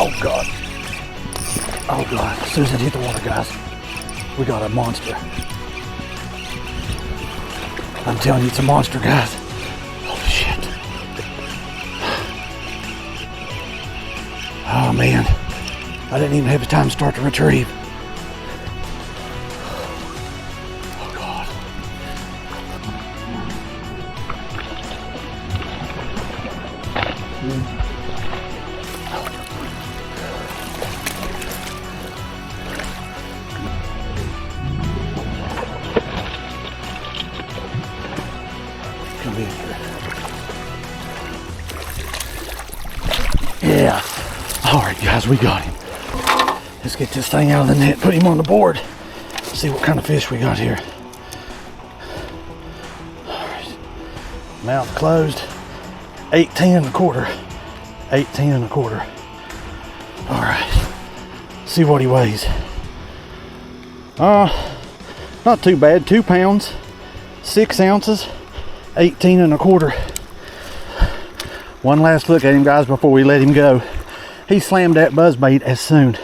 Oh God. Oh God. As soon as it hit the water, guys, we got a monster. I'm telling you, it's a monster, guys. Holy shit. Oh man. I didn't even have the time to start to retrieve. Oh God. Come in here. Yeah. All right, guys, we got him. Let's get this thing out of the net, put him on the board, see what kind of fish we got here. All right. Mouth closed. 18 and a quarter. 18 and a quarter. All right. See what he weighs. Not too bad. 2 pounds, 6 ounces, 18 and a quarter. One last look at him, guys, before we let him go. He slammed that buzzbait as soon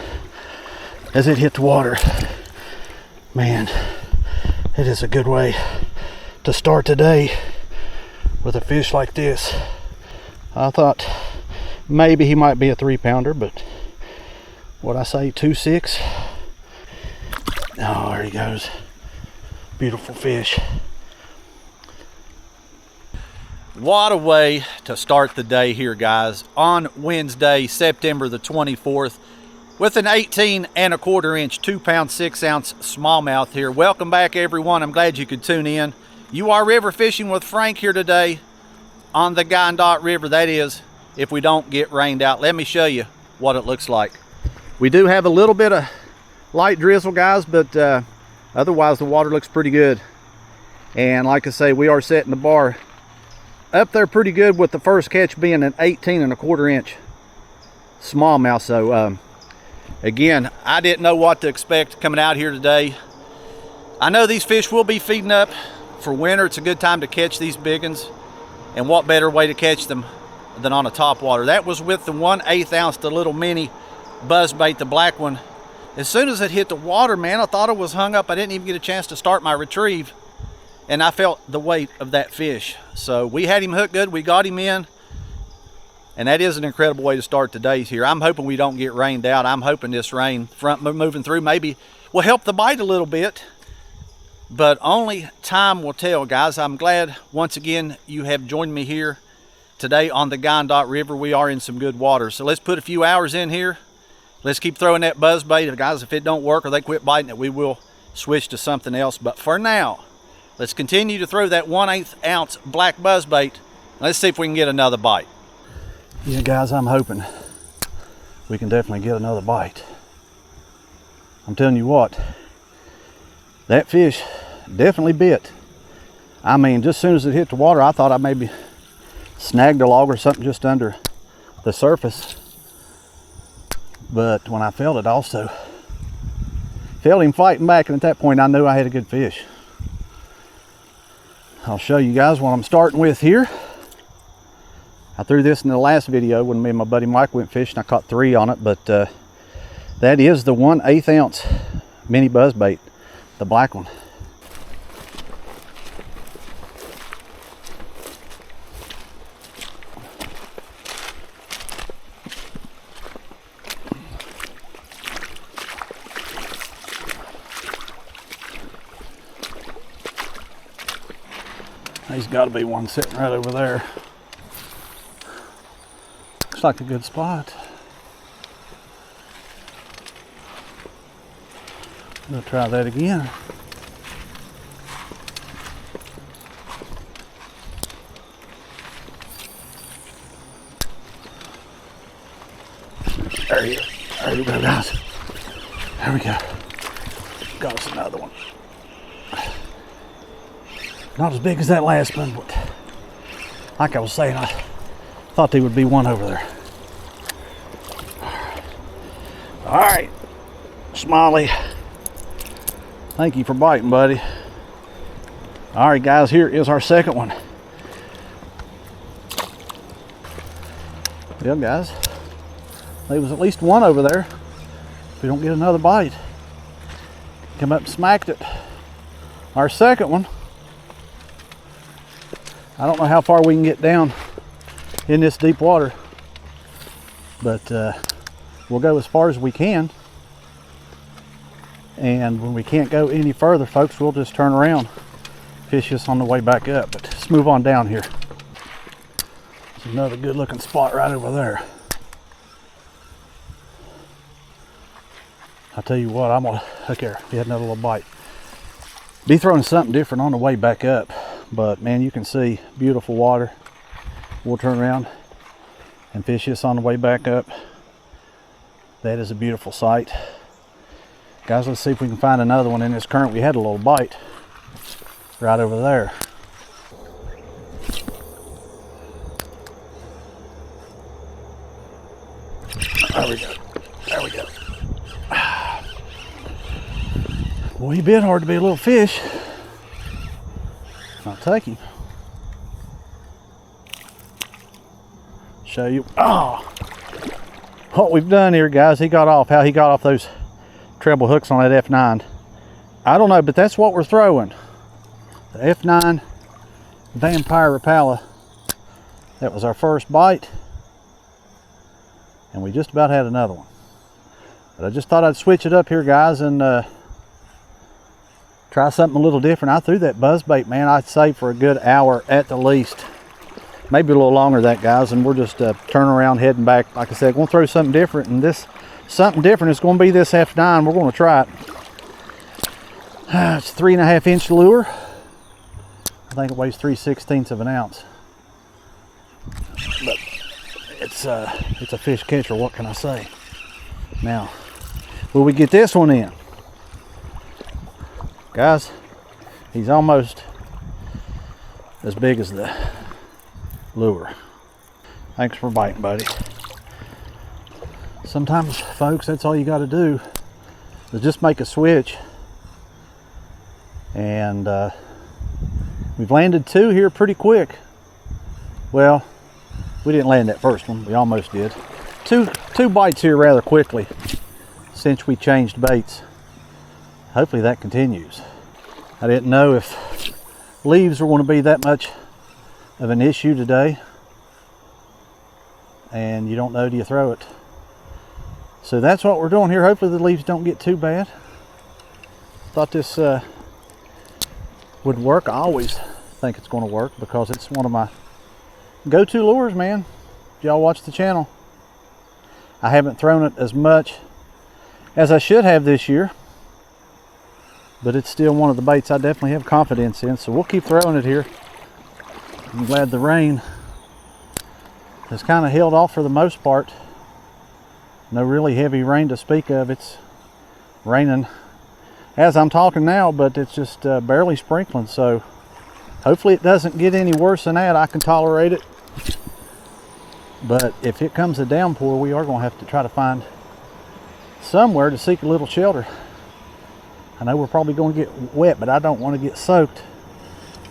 as it hit the water. Man, it is a good way to start today with a fish like this. I thought maybe he might be a 3-pounder, but what I say, 2.6. Oh, there he goes. Beautiful fish. What a way to start the day here, guys, on Wednesday, September the 24th, with an 18 and a quarter inch, 2-pound, 6-ounce smallmouth here. Welcome back, everyone. I'm glad you could tune in. You are river fishing with Frank here today on the Wyandotte River. That is, if we don't get rained out. Let me show you what it looks like. We do have a little bit of light drizzle, guys, but otherwise the water looks pretty good. And like I say, we are setting the bar up there pretty good, with the first catch being an 18 and a quarter inch smallmouth. So again, I didn't know what to expect coming out here today. I know these fish will be feeding up for winter. It's a good time to catch these big ones, and what better way to catch them than on a top water. That was with the 1/8 ounce, the little mini buzzbait, the black one. As soon as it hit the water, man, I thought it was hung up. I didn't even get a chance to start my retrieve, and I felt the weight of that fish. So we had him hooked good. We got him in, and that is an incredible way to start the day here. I'm hoping we don't get rained out. I'm hoping this rain front moving through maybe will help the bite a little bit, but only time will tell, guys. I'm glad once again you have joined me here today on the Wyandotte River. We are in some good water, so let's put a few hours in here. Let's keep throwing that buzzbait. Guys, if it don't work or they quit biting it, we will switch to something else. But for now, let's continue to throw that 1/8 ounce black buzzbait. Let's see if we can get another bite. Yeah, guys, I'm hoping we can definitely get another bite. I'm telling you what, that fish definitely bit. I mean, just as soon as it hit the water, I thought I maybe snagged a log or something just under the surface. But when I felt it, also felt him fighting back, and at that point I knew I had a good fish. I'll show you guys what I'm starting with here. I threw this in the last video when me and my buddy Mike went fishing. I caught 3 on it, but that is the 1/8 ounce mini buzzbait, the black one. He's got to be one sitting right over there. Looks like a good spot. I'm gonna try that again. There you go. There you go, guys. There we go. Got us another one. Not as big as that last one, but like I was saying, I thought there would be one over there. All right, Smalley, thank you for biting, buddy. All right, guys, here is our second one. Yeah, guys, I There was at least one over there. If we don't get another bite. Come up and smacked it. Our second one. I don't know how far we can get down in this deep water, but we'll go as far as we can. And when we can't go any further, folks, we'll just turn around, fish this on the way back up. But let's move on down here. There's another good looking spot right over there. I'll tell you what, I'm gonna, look here, he had another little bite. Be throwing something different on the way back up, but man, you can see beautiful water. We'll turn around and fish this on the way back up. That is a beautiful sight. Guys, let's see if we can find another one in this current. We had a little bite right over there. There we go. There we go. Boy, he bit hard to be a little fish. I'll take him. Show you. Oh, what we've done here, guys. He got off. How he got off those treble hooks on that F9. I don't know, but that's what we're throwing. The F9 Vampire Rapala. That was our first bite. And we just about had another one. But I just thought I'd switch it up here, guys, and try something a little different. I threw that buzzbait, man, I'd say for a good hour at the least. Maybe a little longer than that, guys, and we're just turning around, heading back. Like I said, we're going to throw something different, and this something different is going to be this F9. We're going to try it. It's a 3.5 inch lure. I think it weighs 3/16 of an ounce. But it's a fish catcher, what can I say? Now, will we get this one in? Guys, he's almost as big as the lure. Thanks for biting, buddy. Sometimes, folks, that's all you got to do is just make a switch. And we've landed two here pretty quick. Well, we didn't land that first one. We almost did. Two bites here rather quickly since we changed baits. Hopefully that continues. I didn't know if leaves were going to be that much of an issue today. And you don't know till you throw it. So that's what we're doing here. Hopefully the leaves don't get too bad. Thought this would work. I always think it's going to work because it's one of my go-to lures, man. Y'all watch the channel. I haven't thrown it as much as I should have this year, but it's still one of the baits I definitely have confidence in, so we'll keep throwing it here. I'm glad the rain has kind of held off for the most part. No really heavy rain to speak of. It's raining as I'm talking now, but it's just barely sprinkling, so hopefully it doesn't get any worse than that. I can tolerate it. But if it comes a downpour, we are going to have to try to find somewhere to seek a little shelter. I know we're probably going to get wet, but I don't want to get soaked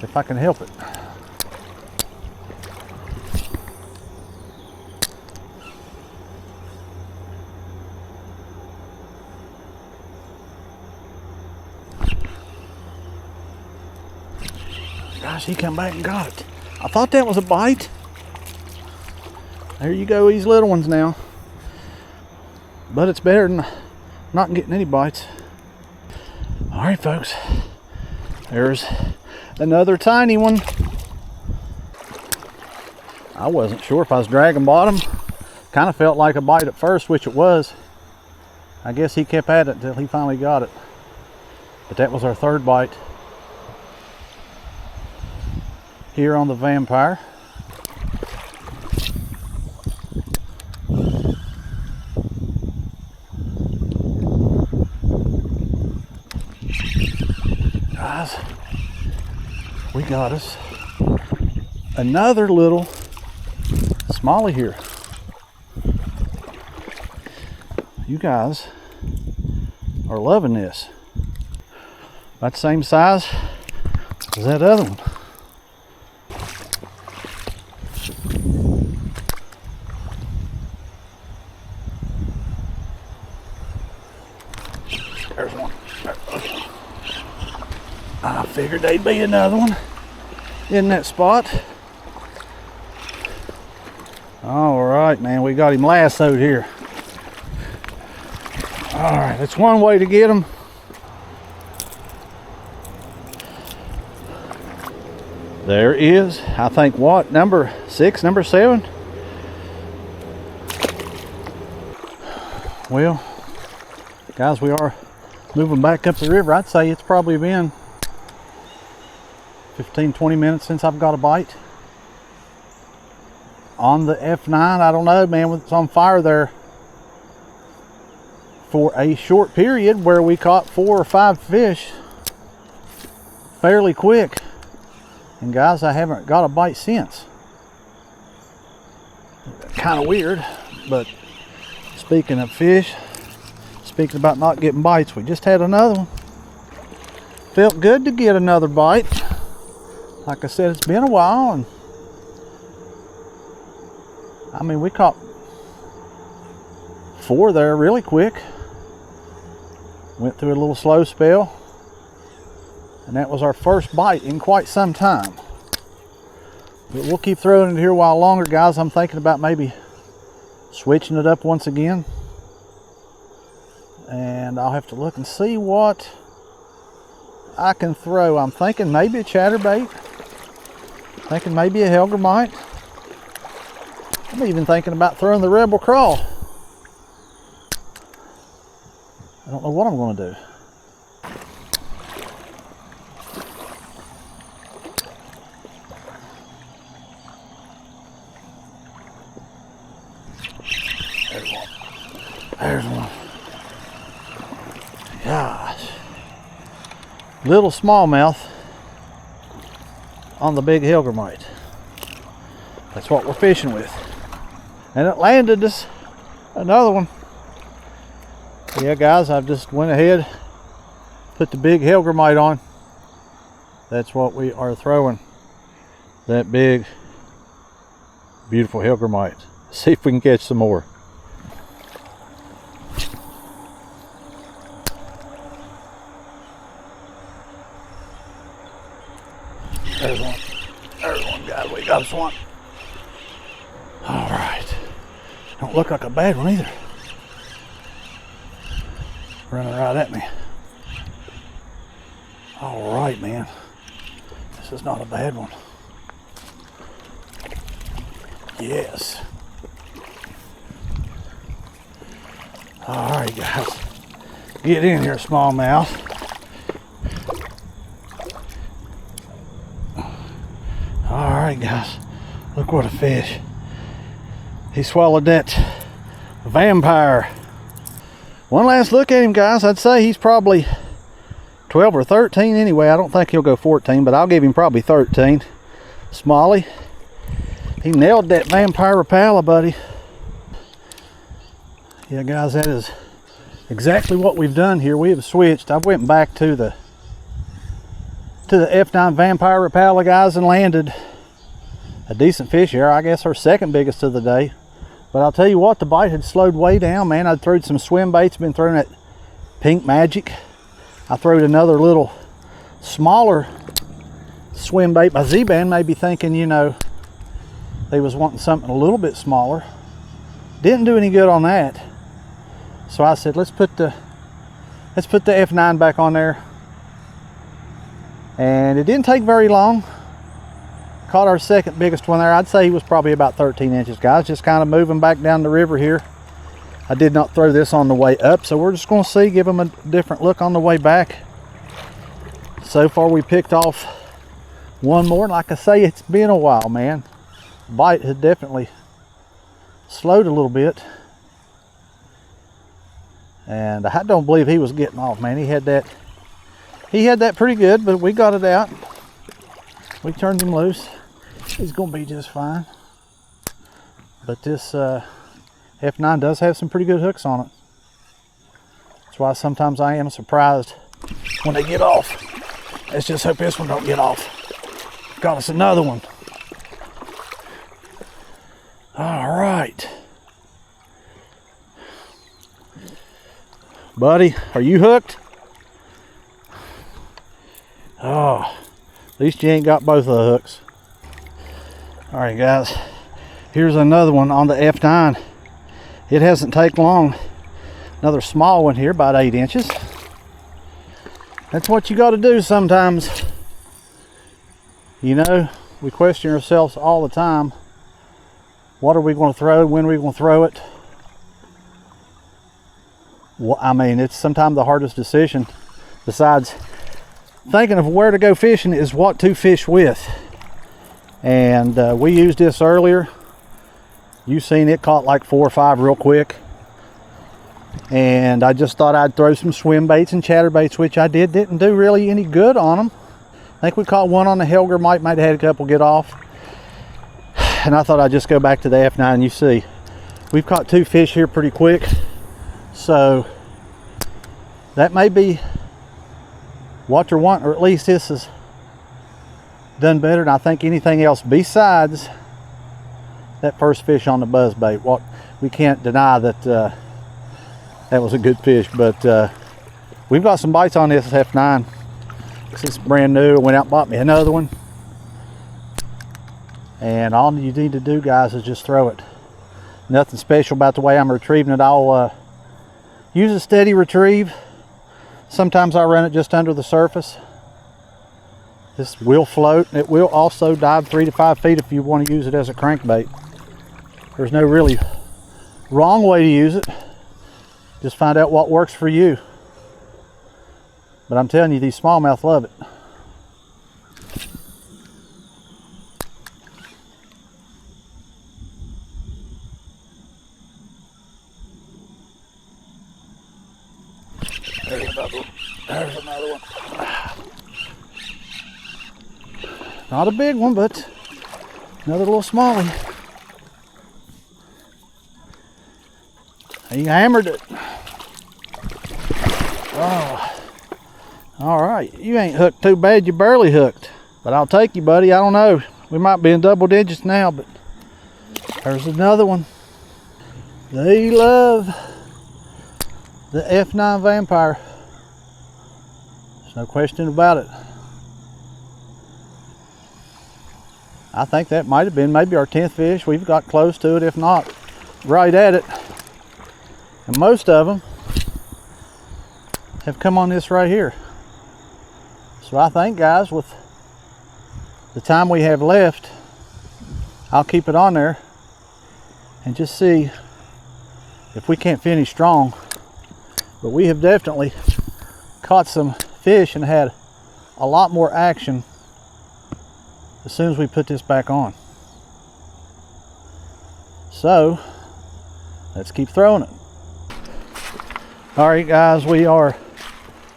if I can help it. Gosh, he come back and got it. I thought that was a bite. There you go, these little ones now. But it's better than not getting any bites. All right, folks. There's another tiny one. I wasn't sure if I was dragging bottom. Kind of felt like a bite at first, which it was. I guess he kept at it until he finally got it. But that was our third bite here on the Vampire. Guys, we got us another little smallie here. You guys are loving this. About the same size as that other one. figured there'd be another one in that spot. All right, man, we got him lassoed here. All right, that's one way to get him. There is, I think, what, number 6, number 7? Well, guys, we are moving back up the river. I'd say it's probably been 15-20 minutes since I've got a bite on the F9. I don't know, man, it's on fire there for a short period where we caught 4 or 5 fish fairly quick. And guys, I haven't got a bite since. Kind of weird, but speaking of fish, speaking about not getting bites, we just had another one. Felt good to get another bite. Like I said, it's been a while, and I mean, we caught 4 there really quick. Went through a little slow spell, and that was our first bite in quite some time. But we'll keep throwing it here a while longer, guys. I'm thinking about maybe switching it up once again, and I'll have to look and see what I can throw. I'm thinking maybe a chatterbait, thinking maybe a hellgrammite. I'm even thinking about throwing the Rebel Crawl. I don't know what I'm going to do. There's one. There's one. Gosh. Little smallmouth on the big hellgrammite. That's what we're fishing with. And it landed us another one. Yeah, guys, I've just went ahead, put the big hellgrammite on. That's what we are throwing. That big, beautiful hellgrammite. See if we can catch some more. There's one. There's one, guys. We got us one. All right. Don't look like a bad one either. Running right at me. All right, man. This is not a bad one. Yes. All right, guys. Get in here, smallmouth. All right, guys. Look what a fish. He swallowed that vampire. One last look at him, guys. I'd say he's probably 12 or 13 anyway. I don't think he'll go 14, but I'll give him probably 13. Smalley. He nailed that vampire Rapala, buddy. Yeah, guys, that is exactly what we've done here. We have switched. I went back to the F9 vampire Rapala, guys, and landed a decent fish here. I guess our second biggest of the day. But I'll tell you what, the bite had slowed way down, man. I'd thrown some swim baits, been throwing that Pink Magic. I throwed another little smaller swim bait by Z-Band, maybe thinking, you know, they was wanting something a little bit smaller. Didn't do any good on that. So I said, let's put the F9 back on there. And it didn't take very long. Caught our second biggest one there. I'd say he was probably about 13 inches, guys. Just kind of moving back down the river here. I did not throw this on the way up, so we're just going to see, give him a different look on the way back. So far we picked off one more. Like I say, it's been a while, man. Bite had definitely slowed a little bit. And I don't believe he was getting off, man. He had that pretty good, but we got it out. We turned him loose. He's gonna be just fine. But this F9 does have some pretty good hooks on it. That's why sometimes I am surprised when they get off. Let's just hope this one don't get off. Got us another one. All right. Buddy, are you hooked? Oh, at least you ain't got both of the hooks. All right, guys, here's another one on the F9. It hasn't taken long. Another small one here, about 8 inches. That's what you got to do sometimes. You know, we question ourselves all the time. What are we going to throw? When are we going to throw it? Well, I mean, it's sometimes the hardest decision, besides thinking of where to go fishing, is what to fish with. And we used this earlier. You seen it caught like 4 or 5 real quick. And I just thought I'd throw some swim baits and chatterbaits, which I didn't do really any good on them. I think we caught one on the Helger, might have had a couple get off. And I thought I'd just go back to the F9. You see, we've caught 2 fish here pretty quick. So that may be what they're wanting, or at least this has done better than I think anything else besides that first fish on the buzzbait. What we can't deny that that was a good fish, but we've got some bites on this F9. It's brand new. I went out and bought me another one, and all you need to do, guys, is just throw it. Nothing special about the way I'm retrieving it. I'll use a steady retrieve. Sometimes I run it just under the surface. This will float, and it will also dive 3 to 5 feet if you want to use it as a crankbait. There's no really wrong way to use it. Just find out what works for you. But I'm telling you, these smallmouth love it. There's another one. Not a big one, but another little smallie. He hammered it. Oh, all right. You ain't hooked too bad. You barely hooked, but I'll take you, buddy. I don't know. We might be in double digits now, but there's another one. They love the F9 Vampire. There's no question about it. I think that might have been maybe our 10th fish. We've got close to it, if not right at it. And most of them have come on this right here. So I think, guys, with the time we have left, I'll keep it on there and just see if we can't finish strong. But we have definitely caught some fish and had a lot more action as soon as we put this back on. So let's keep throwing it. All right, guys, we are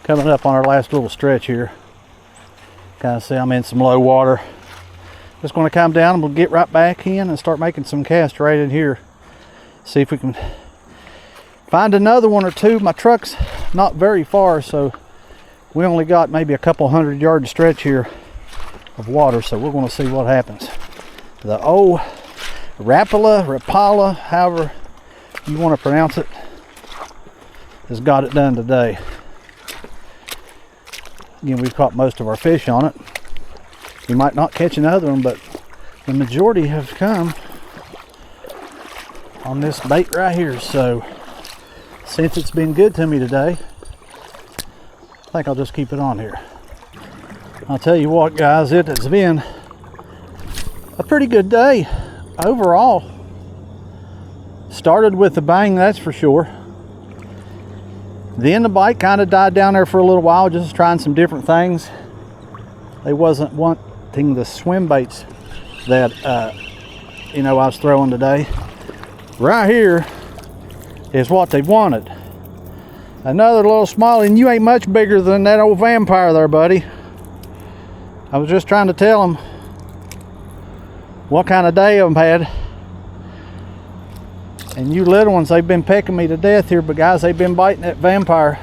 coming up on our last little stretch here. Kind of see I'm in some low water. Just going to come down and we'll get right back in and start making some casts right in here. See if we can find another one or two. My truck's not very far, so we only got maybe a couple 100-yard stretch here of water, so we're going to see what happens. The old Rapala, however you want to pronounce it, has got it done today. Again, we've caught most of our fish on it. We might not catch another one, but the majority have come on this bait right here. So since it's been good to me today, I think I'll just keep it on here. I'll tell you what, guys, it has been a pretty good day overall. Started with a bang, that's for sure. Then the bite kind of died down there for a little while, just trying some different things. They wasn't wanting the swim baits that I was throwing today. Right here is what they wanted. Another little smallie, and you ain't much bigger than that old Vampire there, buddy. I was just trying to tell them what kind of day I've had. And you little ones, they've been pecking me to death here, but guys, they've been biting that Vampire.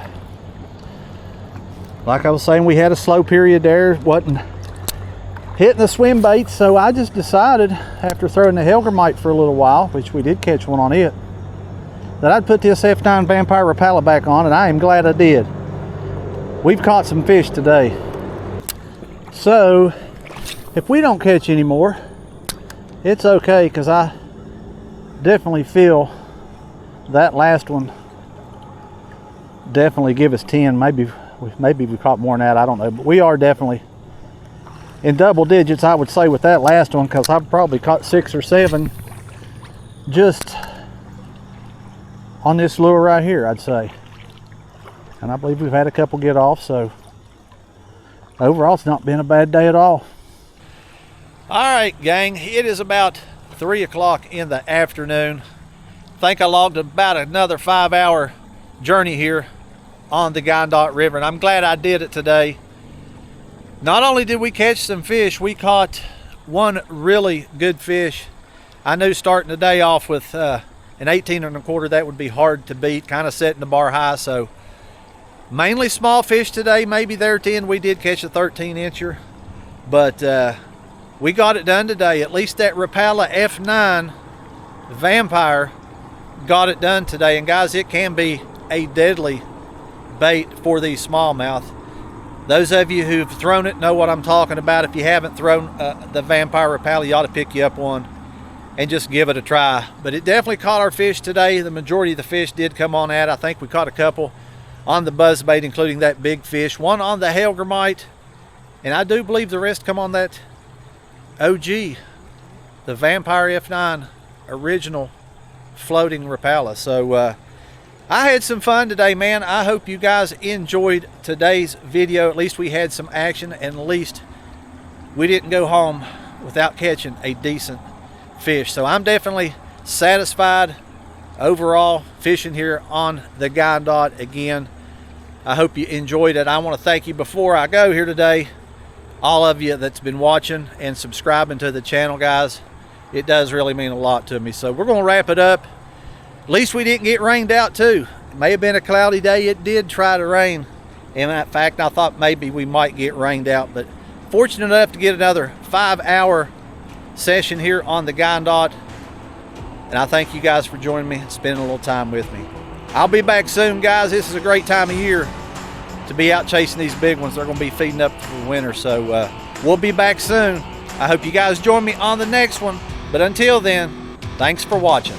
Like I was saying, we had a slow period there, wasn't hitting the swim baits, so I just decided, after throwing the Helgermite for a little while, which we did catch one on it, that I'd put this F9 Vampire Rapala back on, and I am glad I did. We've caught some fish today. So if we don't catch any more, it's okay, because I definitely feel that last one definitely give us 10. Maybe we caught more than that, I don't know, but we are definitely in double digits, I would say, with that last one, because I've probably caught 6 or 7 just on this lure right here, I'd say. And I believe we've had a couple get off, so overall it's not been a bad day at all. All right, gang, it is about 3 o'clock in the afternoon. I think I logged about another 5-hour journey here on the Gandot River, and I'm glad I did it today. Not only did we catch some fish, we caught one really good fish. I knew starting the day off with an 18 1/4, that would be hard to beat, kind of setting the bar high. So mainly small fish today, maybe there 10. We did catch a 13-incher, but we got it done today. At least that Rapala F9 Vampire got it done today. And guys, it can be a deadly bait for these smallmouth. Those of you who've thrown it know what I'm talking about. If you haven't thrown the Vampire Rapala, you ought to pick you up one and just give it a try. But it definitely caught our fish today. The majority of the fish did come on at. I think we caught a couple on the buzzbait, including that big fish, one on the Helgramite, and I do believe the rest come on that OG, the Vampire F9 original floating Rapala. So I had some fun today, man. I hope you guys enjoyed today's video. At least we had some action, and at least we didn't go home without catching a decent fish. So I'm definitely satisfied overall fishing here on the Gandot again. I hope you enjoyed it. I want to thank you before I go here today, all of you that's been watching and subscribing to the channel, guys. It does really mean a lot to me. So we're going to wrap it up. At least we didn't get rained out too. It may have been a cloudy day. It did try to rain. And in fact, I thought maybe we might get rained out, but fortunate enough to get another 5-hour session here on the Gandot. And I thank you guys for joining me and spending a little time with me. I'll be back soon, guys. This is a great time of year to be out chasing these big ones. They're going to be feeding up for the winter. So we'll be back soon. I hope you guys join me on the next one. But until then, thanks for watching.